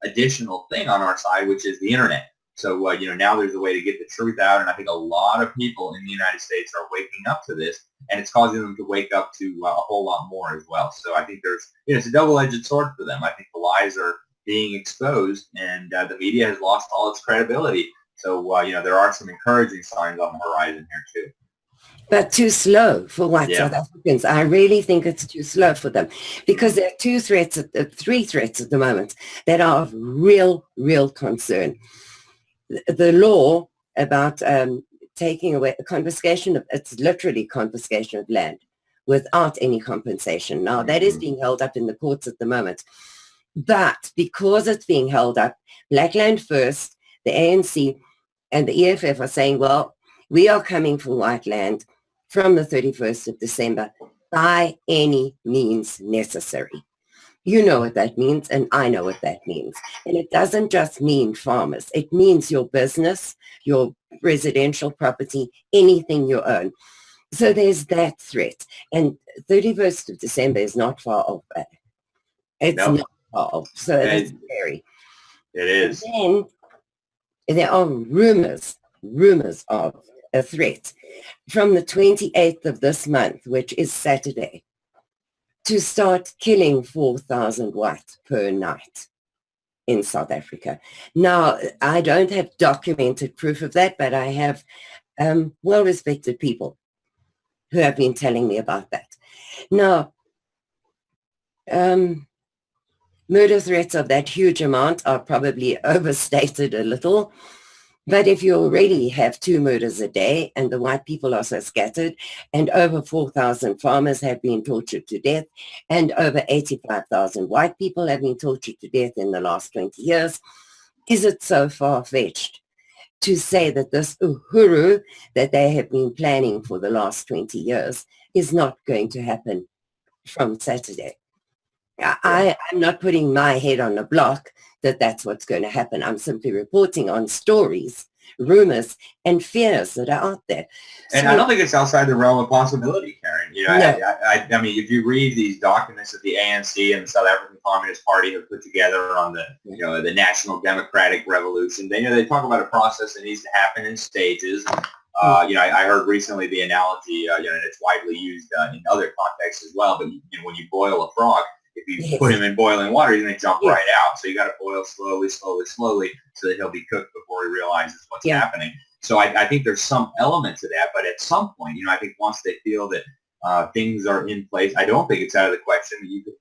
additional thing on our side, which is the internet. So, now there's a way to get the truth out. And I think a lot of people in the United States are waking up to this. And it's causing them to wake up to a whole lot more as well. So I think there's, it's a double-edged sword for them. I think the lies are being exposed and the media has lost all its credibility. So, there are some encouraging signs on the horizon here too. But too slow for white South Africans. I really think it's too slow for them because there are three threats at the moment that are of real concern. The law about taking away confiscation it's literally confiscation of land without any compensation. Now that is being held up in the courts at the moment. But because it's being held up, Black Land First, the ANC and the EFF are saying, well, we are coming for white land from the 31st of December by any means necessary. You know what that means, and I know what that means. And it doesn't just mean farmers. It means your business, your residential property, anything you own. So there's that threat. And 31st of December is not far off. It's not far off. So it's scary. It is. And then there are rumors of a threat from the 28th of this month, which is Saturday, to start killing 4,000 whites per night in South Africa. Now, I don't have documented proof of that, but I have well-respected people who have been telling me about that. Now, murder threats of that huge amount are probably overstated a little. But if you already have 2 murders a day and the white people are so scattered and over 4,000 farmers have been tortured to death and over 85,000 white people have been tortured to death in the last 20 years, is it so far-fetched to say that this uhuru that they have been planning for the last 20 years is not going to happen from Saturday? I'm not putting my head on the block that that's what's going to happen. I'm simply reporting on stories, rumors, and fears that are out there. And So- I don't think it's outside the realm of possibility, Karen. No. I mean, if you read these documents that the ANC and the South African Communist Party have put together on the, the National Democratic Revolution, they talk about a process that needs to happen in stages. I heard recently the analogy, and it's widely used in other contexts as well. But when you boil a frog, if you put him in boiling water, he's going to jump right out. So you got to boil slowly, so that he'll be cooked before he realizes what's happening. So I think there's some element to that. But at some point, I think once they feel that things are in place, I don't think it's out of the question that you could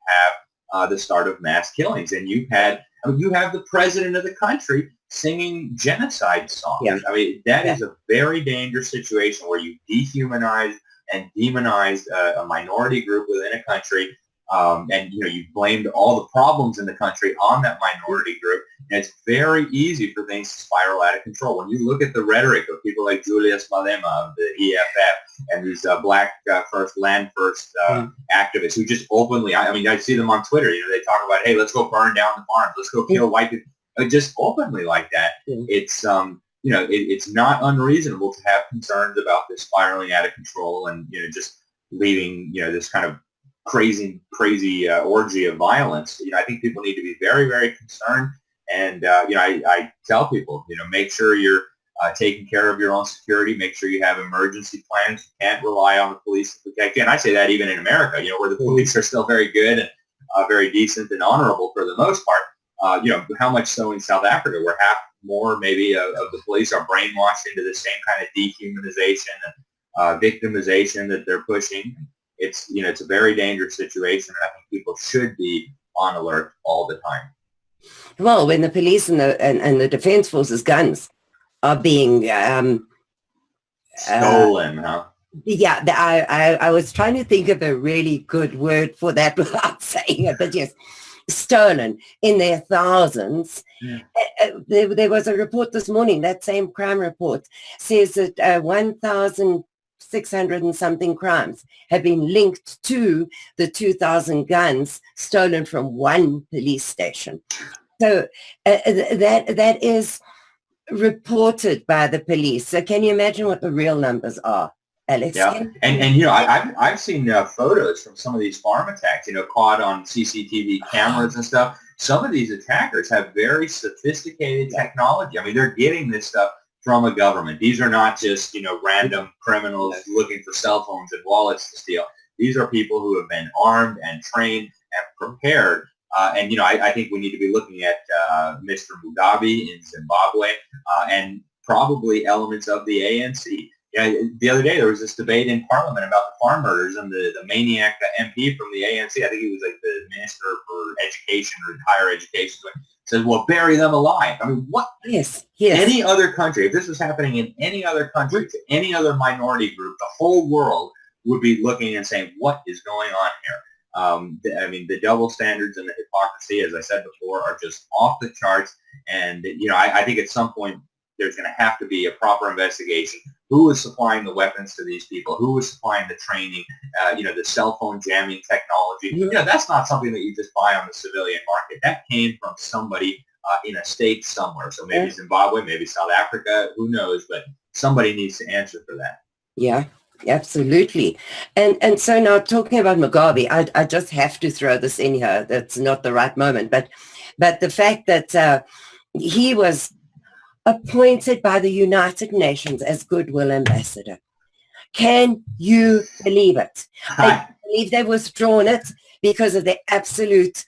have the start of mass killings. And you have the president of the country singing genocide songs. Yeah. I mean, that is a very dangerous situation where you dehumanize and demonize a minority group within a country. And you've blamed all the problems in the country on that minority group, and it's very easy for things to spiral out of control. When you look at the rhetoric of people like Julius Malema of the EFF and these Black First, Land First activists who just openly, I see them on Twitter. They talk about, hey, let's go burn down the farms, let's go kill white people, just openly like that. It's it's not unreasonable to have concerns about this spiraling out of control and, just leaving, this kind of crazy orgy of violence. I think people need to be very, very concerned. And, I tell people, make sure you're taking care of your own security. Make sure you have emergency plans. You can't rely on the police to protect you. And I say that even in America, where the police are still very good and very decent and honorable for the most part. How much so in South Africa, where half more maybe of the police are brainwashed into the same kind of dehumanization and victimization that they're pushing. It's a very dangerous situation, and I think people should be on alert all the time. Well, when the police and the defense forces guns are being stolen, huh? Yeah, I was trying to think of a really good word for that without saying it, but yes, stolen in their thousands. Yeah. There was a report this morning, that same crime report says that 1,600 and something crimes have been linked to the 2,000 guns stolen from one police station. So that is reported by the police. So can you imagine what the real numbers are, Alex? Yeah, and I've seen photos from some of these farm attacks, caught on CCTV cameras and stuff. Some of these attackers have very sophisticated technology. I mean, they're getting this stuff from a government. These are not just, random criminals looking for cell phones and wallets to steal. These are people who have been armed and trained and prepared. I think we need to be looking at Mr. Mugabe in Zimbabwe and probably elements of the ANC. Yeah, the other day there was this debate in Parliament about the farm murders, and the maniac MP from the ANC, I think he was like the Minister for Education or Higher Education, says, well, bury them alive. I mean, what? Yes. Any other country, if this was happening in any other country, to any other minority group, the whole world would be looking and saying, what is going on here? The double standards and the hypocrisy, as I said before, are just off the charts. And, I think at some point there's going to have to be a proper investigation. Who was supplying the weapons to these people? Who was supplying the training? The cell phone jamming technology. That's not something that you just buy on the civilian market. That came from somebody in a state somewhere. So maybe Zimbabwe, maybe South Africa, who knows? But somebody needs to answer for that. Yeah. Absolutely. And so now talking about Mugabe, I just have to throw this in here. That's not the right moment. But the fact that he was appointed by the United Nations as Goodwill Ambassador. Can you believe it? I believe they've withdrawn it because of the absolute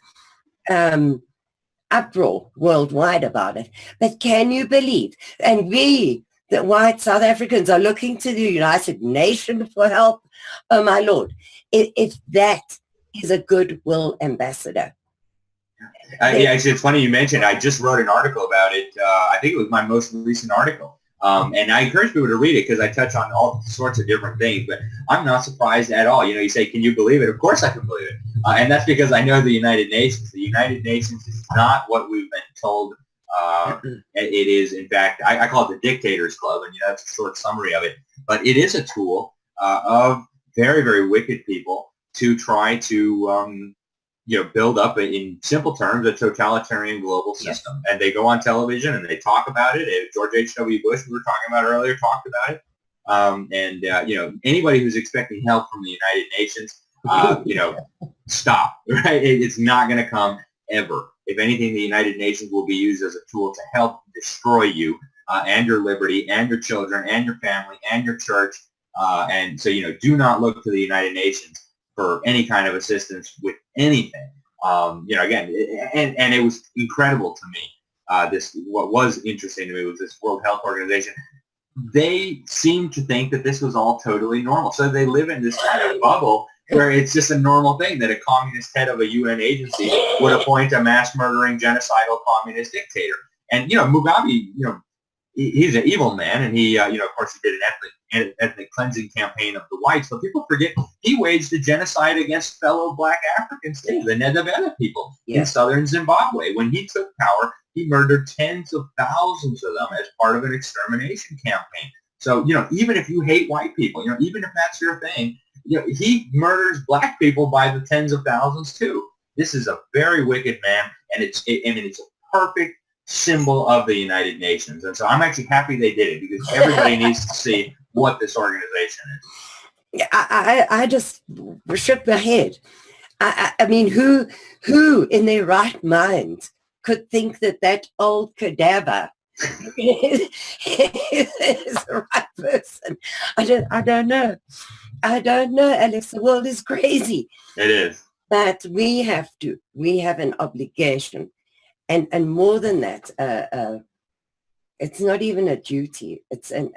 uproar worldwide about it. But can you believe? And we, the white South Africans, are looking to the United Nations for help. Oh, my Lord. If that is a Goodwill Ambassador. Actually, it's funny you mentioned. I just wrote an article about it. I think it was my most recent article. And I encourage people to read it because I touch on all sorts of different things. But I'm not surprised at all. You say, can you believe it? Of course I can believe it. And that's because I know the United Nations. The United Nations is not what we've been told. It is, in fact, I call it the Dictators Club. And that's a short summary of it. But it is a tool of very, very wicked people to try to build up, in simple terms, a totalitarian global system. Yes. And they go on television and they talk about it. George H.W. Bush, we were talking about earlier, talked about it. Anybody who's expecting help from the United Nations, stop, right? It's not going to come ever. If anything, the United Nations will be used as a tool to help destroy you and your liberty and your children and your family and your church. And so, do not look to the United Nations for any kind of assistance with anything. Again, and it was incredible to me. What was interesting to me was this World Health Organization. They seemed to think that this was all totally normal. So they live in this kind of bubble where it's just a normal thing that a communist head of a UN agency would appoint a mass murdering, genocidal communist dictator. And, Mugabe, he's an evil man, and he, of course, he did an ethnic cleansing campaign of the whites, but people forget he waged a genocide against fellow black Africans too, the Ndebele people in southern Zimbabwe. When he took power, he murdered tens of thousands of them as part of an extermination campaign. So, even if you hate white people, even if that's your thing, he murders black people by the tens of thousands too. This is a very wicked man, and it's a perfect symbol of the United Nations. And so I'm actually happy they did it because everybody needs to see what this organization is. I just shook my head. I mean, who in their right mind could think that old cadaver is the right person? I don't know. I don't know, Alex. The world is crazy. It is. But we have an obligation. And more than that, it's not even a duty. It's an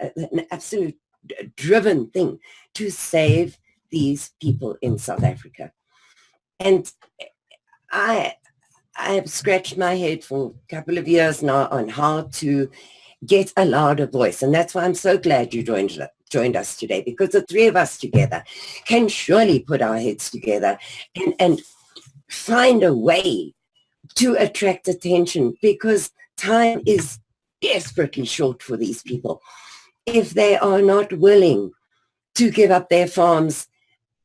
absolute driven thing to save these people in South Africa. And I have scratched my head for a couple of years now on how to get a louder voice. And that's why I'm so glad you joined us today, because the three of us together can surely put our heads together and find a way to attract attention, because time is desperately short for these people. If they are not willing to give up their farms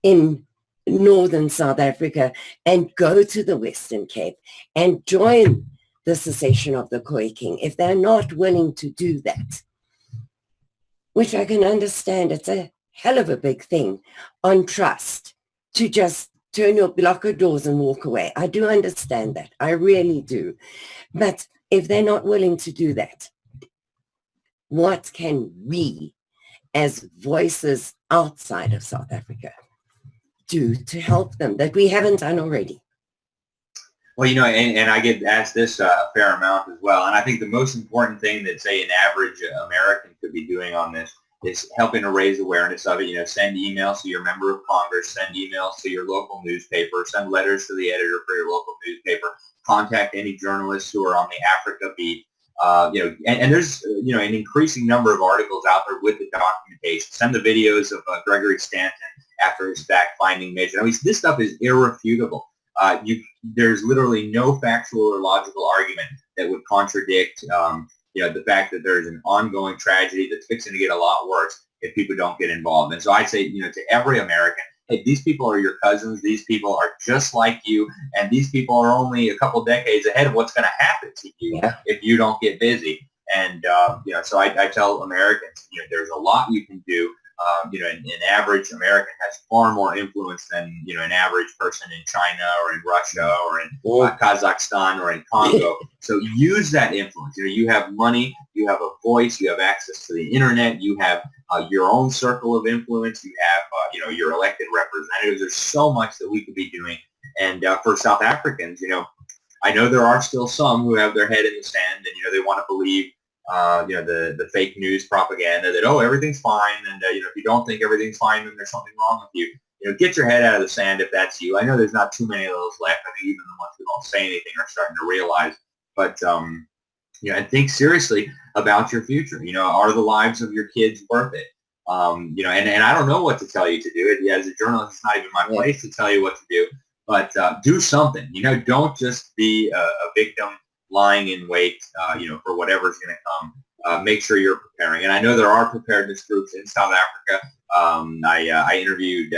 in northern South Africa and go to the Western Cape and join the secession of the Khoi King, if they're not willing to do that, which I can understand, it's a hell of a big thing on trust to just block your doors and walk away. I do understand that. I really do. But if they're not willing to do that, what can we as voices outside of South Africa do to help them that we haven't done already? Well, and I get asked this a fair amount as well. And I think the most important thing that, say, an average American could be doing on this is helping to raise awareness of it. Send emails to your member of Congress, send emails to your local newspaper, send letters to the editor for your local newspaper, contact any journalists who are on the Africa beat. And there's, an increasing number of articles out there with the documentation. Send the videos of Gregory Stanton after his fact-finding mission. I mean, this stuff is irrefutable. There's literally no factual or logical argument that would contradict, the fact that there's an ongoing tragedy that's fixing to get a lot worse if people don't get involved. And so I say, to every American, hey, these people are your cousins. These people are just like you, and these people are only a couple decades ahead of what's going to happen to you if you don't get busy. And so I tell Americans, there's a lot you can do. An average American has far more influence than, an average person in China or in Russia or in Kazakhstan or in Congo. So use that influence. You have money, you have a voice, you have access to the internet, you have your own circle of influence, you have, your elected representatives. There's so much that we could be doing. And for South Africans, I know there are still some who have their head in the sand and, they want to believe the fake news propaganda that, everything's fine. And, if you don't think everything's fine, then there's something wrong with you. Get your head out of the sand if that's you. I know there's not too many of those left. I think even the ones who don't say anything are starting to realize. But, and think seriously about your future. Are the lives of your kids worth it? And I don't know what to tell you to do. As a journalist, it's not even my place to tell you what to do. But do something. Don't just be a victim lying in wait, for whatever's going to come. Make sure you're preparing. And I know there are preparedness groups in South Africa. I interviewed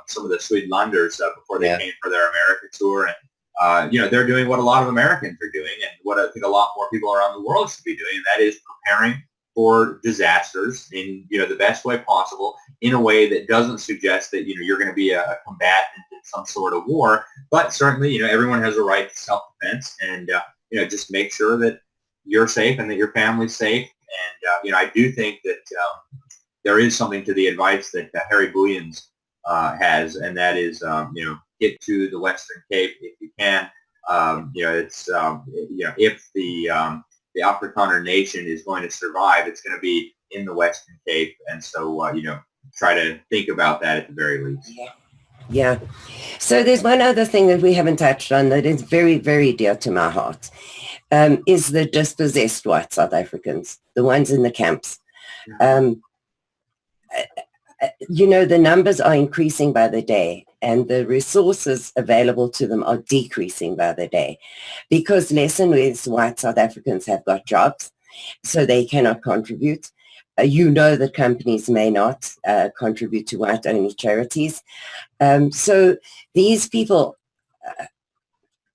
some of the Swedenlanders before they came for their America tour. And, they're doing what a lot of Americans are doing and what I think a lot more people around the world should be doing. And that is preparing for disasters in, the best way possible, in a way that doesn't suggest that, you're going to be a combatant in some sort of war. But certainly, everyone has a right to self-defense. And, just make sure that you're safe and that your family's safe. And, I do think that there is something to the advice that Harry Booyens has, and that is, get to the Western Cape if you can. It's, if the Afrikaner nation is going to survive, it's going to be in the Western Cape. And so, try to think about that at the very least. Yeah. So there's one other thing that we haven't touched on that is very, very dear to my heart, is the dispossessed white South Africans, the ones in the camps. The numbers are increasing by the day, and the resources available to them are decreasing by the day, because less and less white South Africans have got jobs, so they cannot contribute. That companies may not contribute to white-only charities. So these people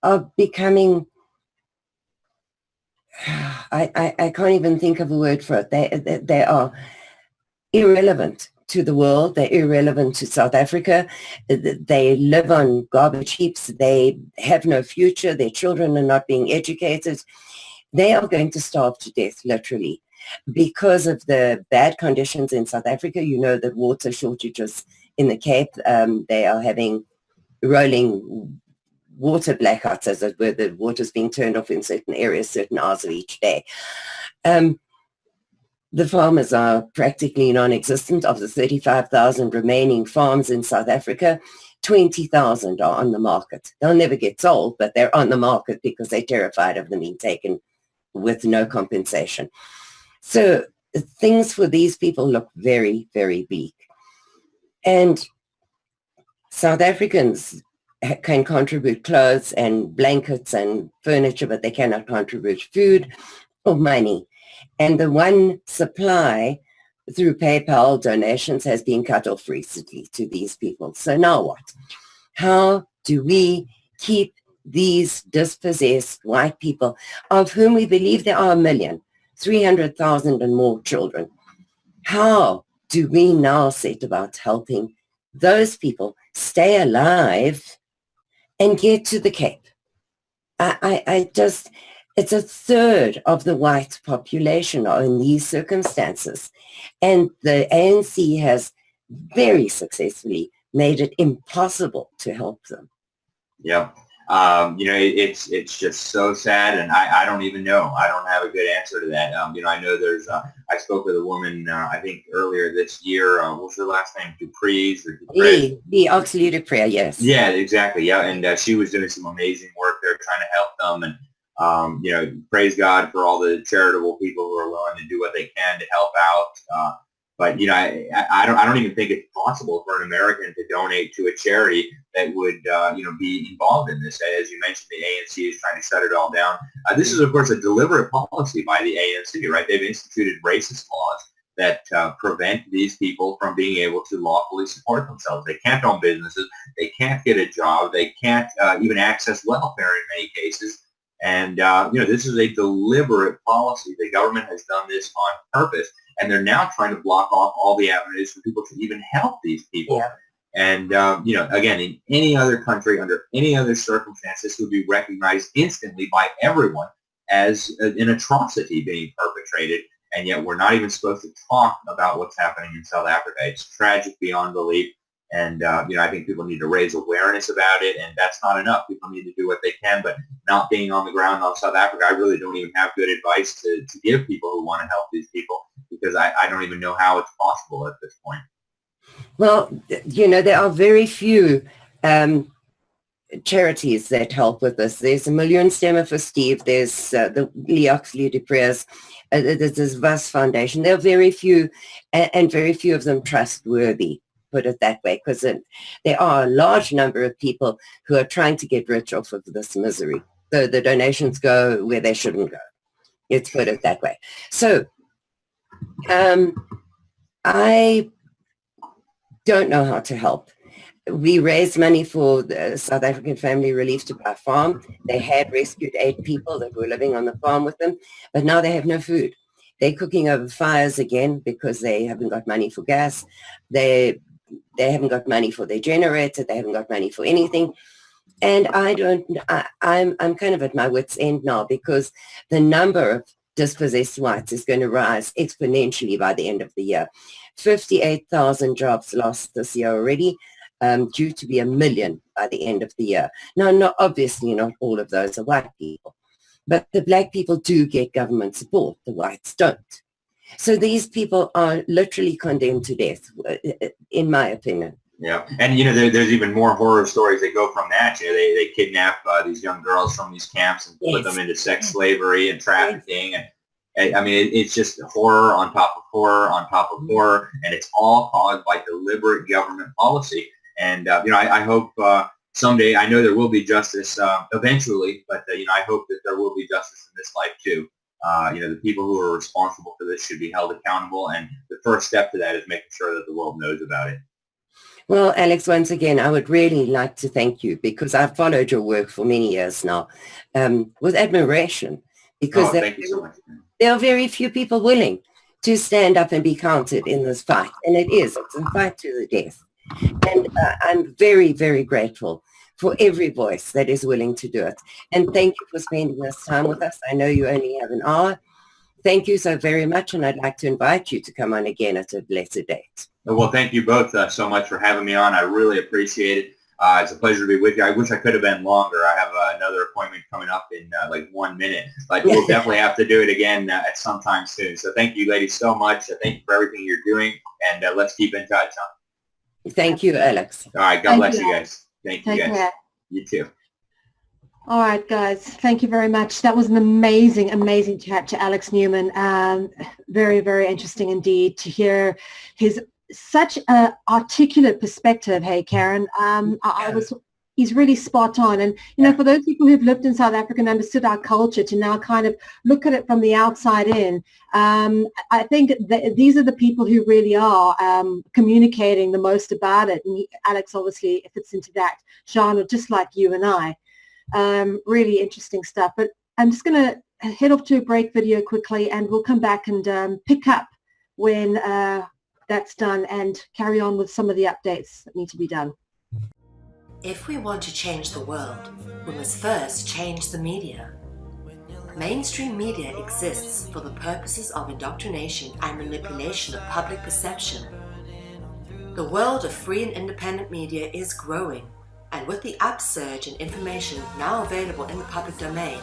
are becoming I can't even think of a word for it. They are irrelevant to the world. They're irrelevant to South Africa. They live on garbage heaps. They have no future. Their children are not being educated. They are going to starve to death, literally, because of the bad conditions in South Africa. You know, the water shortages in the Cape. They are having rolling water blackouts, as it were. The water's being turned off in certain areas, certain hours of each day. The farmers are practically non-existent. Of the 35,000 remaining farms in South Africa, 20,000 are on the market. They'll never get sold, but they're on the market because they're terrified of them being taken with no compensation. So things for these people look very, very bleak. And South Africans can contribute clothes and blankets and furniture, but they cannot contribute food or money. And the one supply through PayPal donations has been cut off recently to these people. So now what? How do we keep these dispossessed white people, of whom we believe there are 1,300,000 and more children? How do we now set about helping those people stay alive and get to the Cape? It's a third of the white population are in these circumstances. And the ANC has very successfully made it impossible to help them. Yeah. It's just so sad, and I don't even know. I don't have a good answer to that. I know there's, I spoke with a woman, I think earlier this year, what was her last name? Dupree's or Dupree? The Oxley Dupree, yes. Yeah, exactly. Yeah. And she was doing some amazing work there trying to help them. And, praise God for all the charitable people who are willing to do what they can to help out. But I don't even think it's possible for an American to donate to a charity that would be involved in this. As you mentioned, the ANC is trying to shut it all down. This is, of course, a deliberate policy by the ANC, right? They've instituted racist laws that prevent these people from being able to lawfully support themselves. They can't own businesses. They can't get a job. They can't even access welfare in many cases. And, this is a deliberate policy. The government has done this on purpose, and they're now trying to block off all the avenues for people to even help these people. Yeah. And, again, in any other country, under any other circumstance, this would be recognized instantly by everyone as an atrocity being perpetrated. And yet we're not even supposed to talk about what's happening in South Africa. It's tragic beyond belief. And, I think people need to raise awareness about it, and that's not enough. People need to do what they can, but not being on the ground on South Africa, I really don't even have good advice to give people who want to help these people, because I don't even know how it's possible at this point. Well, there are very few charities that help with this. There's a Miljoenstemmer for Steve. There's the Lee Oxley Dupree's. There's this VUS Foundation. There are very few, and very few of them trustworthy, put it that way, because there are a large number of people who are trying to get rich off of this misery. So the donations go where they shouldn't go. Let's put it that way. So I don't know how to help. We raised money for the South African Family Relief to buy a farm. They had rescued 8 people that were living on the farm with them, but now they have no food. They're cooking over fires again because they haven't got money for gas. They haven't got money for their generator. They haven't got money for anything. And I'm kind of at my wit's end now, because the number of dispossessed whites is going to rise exponentially by the end of the year. 58,000 jobs lost this year already, due to be 1 million by the end of the year. Now, obviously not all of those are white people, but the black people do get government support. The whites don't. So these people are literally condemned to death, in my opinion. Yeah, and there's even more horror stories that go from that. They kidnap these young girls from these camps and put them into sex slavery and trafficking, and I mean it's just horror on top of horror on top of horror, and it's all caused by deliberate government policy. And I hope someday, I know there will be justice eventually, but I hope that there will be justice in this life too. The people who are responsible for this should be held accountable, and the first step to that is making sure that the world knows about it. Well, Alex, once again, I would really like to thank you, because I've followed your work for many years now with admiration, because thank you so much. there are very few people willing to stand up and be counted in this fight. And it's a fight to the death. And I'm very, very grateful for every voice that is willing to do it. And thank you for spending this time with us. I know you only have an hour. Thank you so very much. And I'd like to invite you to come on again at a later date. Well, thank you both so much for having me on. I really appreciate it. It's a pleasure to be with you. I wish I could have been longer. I have another appointment coming up in like 1 minute, but we'll definitely have to do it again at some time soon. So thank you, ladies, so much. Thank you for everything you're doing, and let's keep in touch. Huh? Thank you, Alex. All right. God bless you guys. Thank you, Take guys. care. You too. All right, guys. Thank you very much. That was an amazing, amazing chat to Alex Newman. Very, very interesting indeed to hear his such an articulate perspective. Hey, Karen. He's really spot on. And, you know, for those people who've lived in South Africa and understood our culture to now kind of look at it from the outside in, I think that these are the people who really are communicating the most about it. And Alex obviously fits into that genre, just like you and I. Really interesting stuff. But I'm just going to head off to a break video quickly, and we'll come back and pick up when that's done and carry on with some of the updates that need to be done. If we want to change the world, we must first change the media. Mainstream media exists for the purposes of indoctrination and manipulation of public perception. The world of free and independent media is growing, and with the upsurge in information now available in the public domain,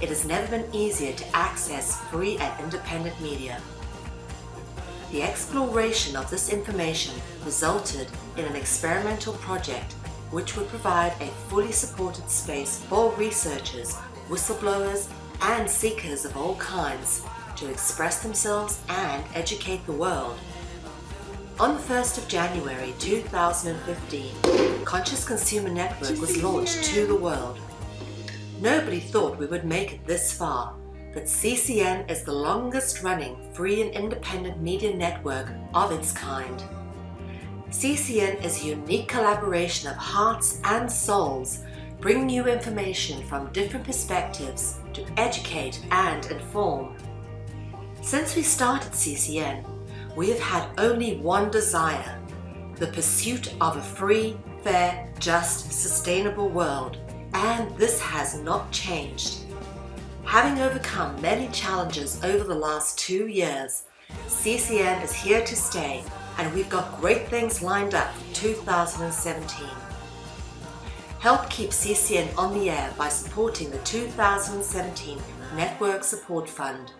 it has never been easier to access free and independent media. The exploration of this information resulted in an experimental project which would provide a fully supported space for researchers, whistleblowers, and seekers of all kinds to express themselves and educate the world. On the 1st of January 2015, Conscious Consumer Network was launched to the world. Nobody thought we would make it this far, but CCN is the longest running free and independent media network of its kind. CCN is a unique collaboration of hearts and souls, bringing you information from different perspectives to educate and inform. Since we started CCN, we have had only one desire: the pursuit of a free, fair, just, sustainable world, and this has not changed. Having overcome many challenges over the last 2 years, CCN is here to stay, and we've got great things lined up for 2017. Help keep CCN on the air by supporting the 2017 Network Support Fund.